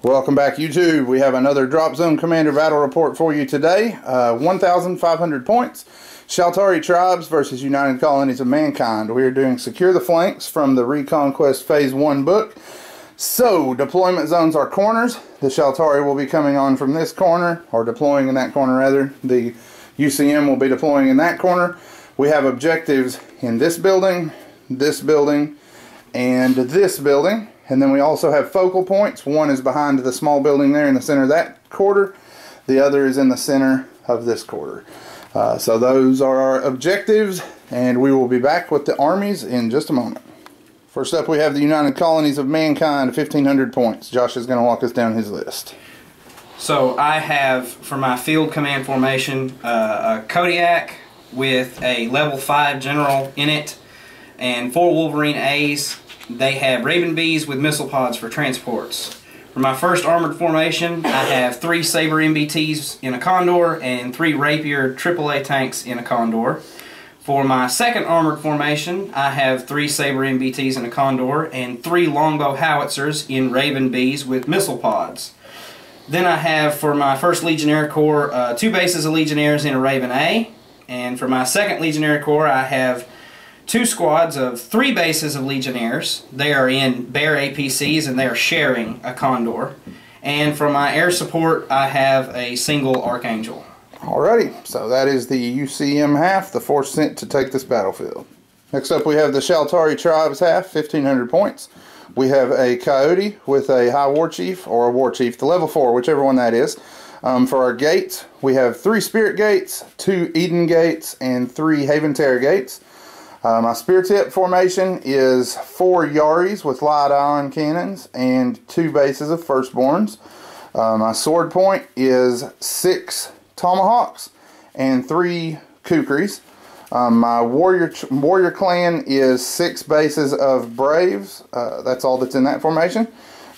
Welcome back, YouTube. We have another Dropzone Commander battle report for you today. 1,500 points. Shaltari Tribes versus United Colonies of Mankind. We are doing Secure the Flanks from the Reconquest Phase 1 book. So, deployment zones are corners. The Shaltari will be coming on from this corner, or deploying in that corner rather. The UCM will be deploying in that corner. We have objectives in this building, and this building. And then we also have focal points. One is behind the small building there in the center of that quarter. The other is in the center of this quarter. So those are our objectives, and we will be back with the armies in just a moment. First up, we have the United Colonies of Mankind, 1,500 points. Josh is going to walk us down his list. So I have, for my field command formation, a Kodiak with a level 5 general in it, and 4 Wolverine A's. They have Raven Bees with missile pods for transports. For my first armored formation, I have 3 Saber MBTs in a Condor and 3 Rapier AAA tanks in a Condor. For my second armored formation, I have 3 Saber MBTs in a Condor and 3 Longbow Howitzers in Raven Bees with missile pods. Then I have, for my first Legionnaire Corps, 2 bases of Legionnaires in a Raven A. And for my second Legionnaire Corps, I have 2 squads of 3 bases of Legionnaires. They are in Bear APCs and they are sharing a Condor. And for my air support, I have a single Archangel. Alrighty, so that is the UCM half, the force sent to take this battlefield. Next up, we have the Shaltari Tribes half, 1,500 points. We have a Coyote with a High War Chief, or a War Chief, the level 4, whichever one that is. For our gates, we have 3 Spirit Gates, 2 Eden Gates, and 3 Haven Terror Gates. My spear tip formation is 4 Yaris with light ion cannons and 2 bases of Firstborns. My sword point is 6 Tomahawks and 3 Kukris. My warrior clan is 6 bases of Braves. That's all that's in that formation.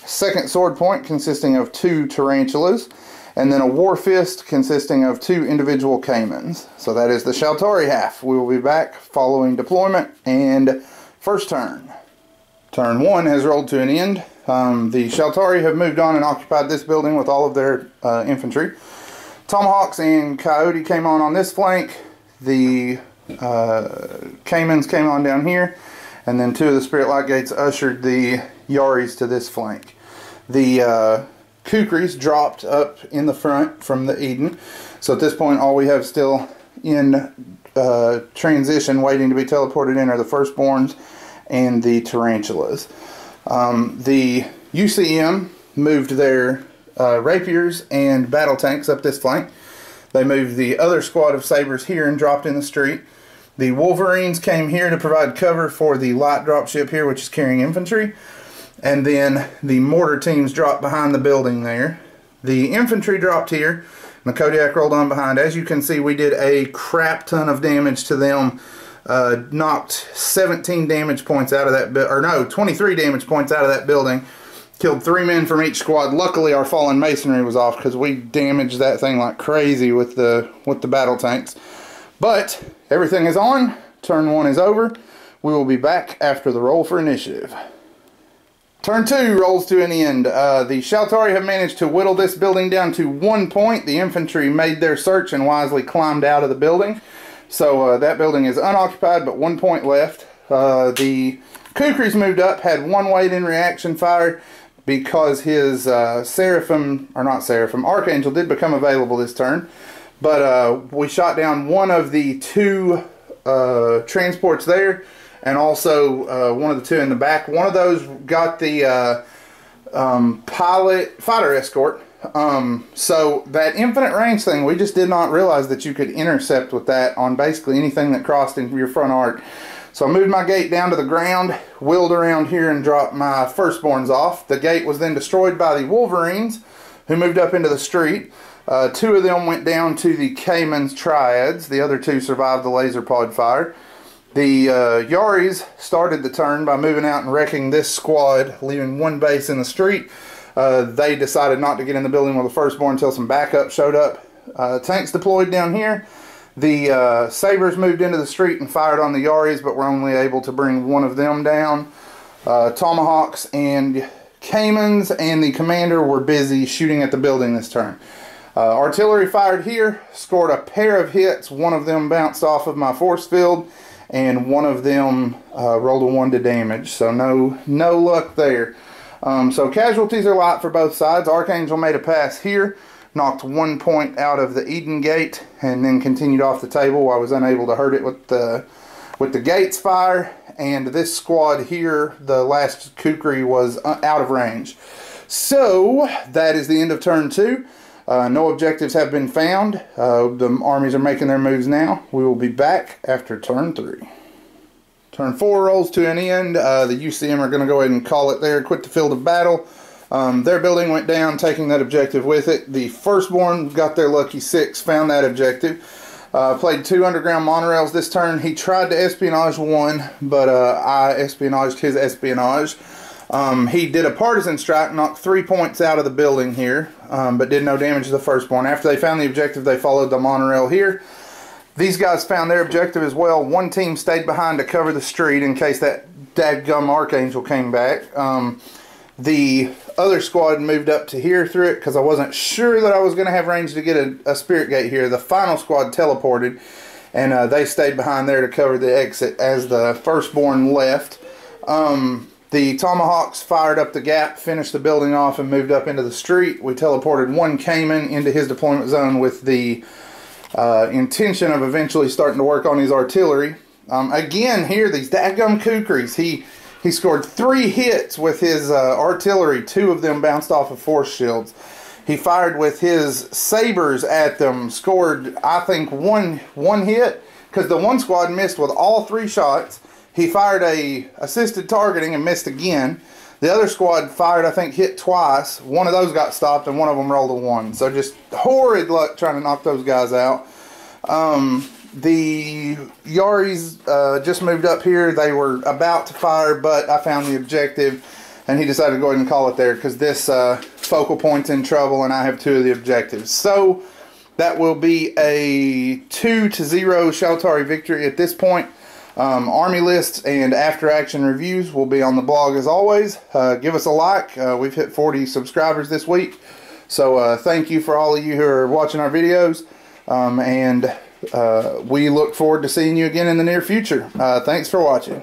Second sword point consisting of 2 Tarantulas. And then a War Fist consisting of 2 individual Caimans. So that is the Shaltari half. We will be back following deployment and first turn. Turn 1 has rolled to an end. The Shaltari have moved on and occupied this building with all of their infantry. Tomahawks and Coyote came on this flank. The Caimans came on down here. And then 2 of the Spirit Light Gates ushered the Yaris to this flank. The Kukris dropped up in the front from the Eden. So at this point, all we have still in transition waiting to be teleported in are the Firstborns and the Tarantulas. The UCM moved their Rapiers and battle tanks up this flank. They moved the other squad of Sabers here and dropped in the street. The Wolverines came here to provide cover for the light dropship here, which is carrying infantry. And then the mortar teams dropped behind the building there. The infantry dropped here, and the Kodiak rolled on behind. As you can see, we did a crap ton of damage to them. Knocked 17 damage points out of that, or no, 23 damage points out of that building. Killed 3 men from each squad. Luckily, our fallen masonry was off because we damaged that thing like crazy with the battle tanks. But everything is on. Turn 1 is over. We will be back after the roll for initiative. Turn 2 rolls to an end. The Shaltari have managed to whittle this building down to 1 point. The infantry made their search and wisely climbed out of the building. So that building is unoccupied, but 1 point left. The Kukris moved up, had 1 weight in reaction fire because his Archangel did become available this turn. But we shot down 1 of the 2 transports there. And also one of the 2 in the back. One of those got the fighter escort. So that infinite range thing, we just did not realize that you could intercept with that on basically anything that crossed into your front arc. So I moved my gate down to the ground, wheeled around here and dropped my Firstborns off. The gate was then destroyed by the Wolverines, who moved up into the street. 2 of them went down to the Caiman's Triads. The other 2 survived the laser pod fire. The Yaris started the turn by moving out and wrecking this squad, leaving 1 base in the street. They decided not to get in the building with the Firstborn until some backup showed up. Tanks deployed down here. The Sabers moved into the street and fired on the Yaris, but were only able to bring 1 of them down. Tomahawks and Caymans and the commander were busy shooting at the building this turn. Artillery fired here, scored a pair of hits. One of them bounced off of my force field, and one of them rolled a 1 to damage. So no luck there. So casualties are light for both sides. Archangel made a pass here, knocked 1 point out of the Eden Gate, and then continued off the table. I was unable to hurt it with the Gates fire. And this squad here, the last kukri, was out of range. So that is the end of turn 2. No objectives have been found. The armies are making their moves now. We will be back after turn 3. Turn 4 rolls to an end. The UCM are going to go ahead and call it there. Quit the field of battle. Their building went down, taking that objective with it. The Firstborn got their lucky 6, found that objective. Played 2 underground monorails this turn. He tried to espionage 1, but I espionaged his espionage. He did a partisan strike, knocked 3 points out of the building here, but did no damage to the Firstborn. After they found the objective, they followed the monorail here. These guys found their objective as well. One team stayed behind to cover the street in case that dadgum Archangel came back. The other squad moved up to here through it because I wasn't sure that I was going to have range to get a spirit gate here. The final squad teleported, and they stayed behind there to cover the exit as the Firstborn left. The Tomahawks fired up the gap, finished the building off, and moved up into the street. We teleported 1 Cayman into his deployment zone with the intention of eventually starting to work on his artillery. Again, here, these dadgum kukris. He scored 3 hits with his artillery. 2 of them bounced off of force shields. He fired with his sabers at them, scored, I think, one hit, because the one squad missed with all 3 shots. He fired a assisted targeting and missed again. The other squad fired, I think, hit twice. One of those got stopped, and one of them rolled a 1. So just horrid luck trying to knock those guys out. The Yaris just moved up here. They were about to fire, but I found the objective, and he decided to go ahead and call it there because this focal point's in trouble, and I have 2 of the objectives. So that will be a 2-0 Shaltari victory at this point. Army lists and after action reviews will be on the blog as always. Give us a like. We've hit 40 subscribers this week. So thank you for all of you who are watching our videos. And we look forward to seeing you again in the near future. Thanks for watching.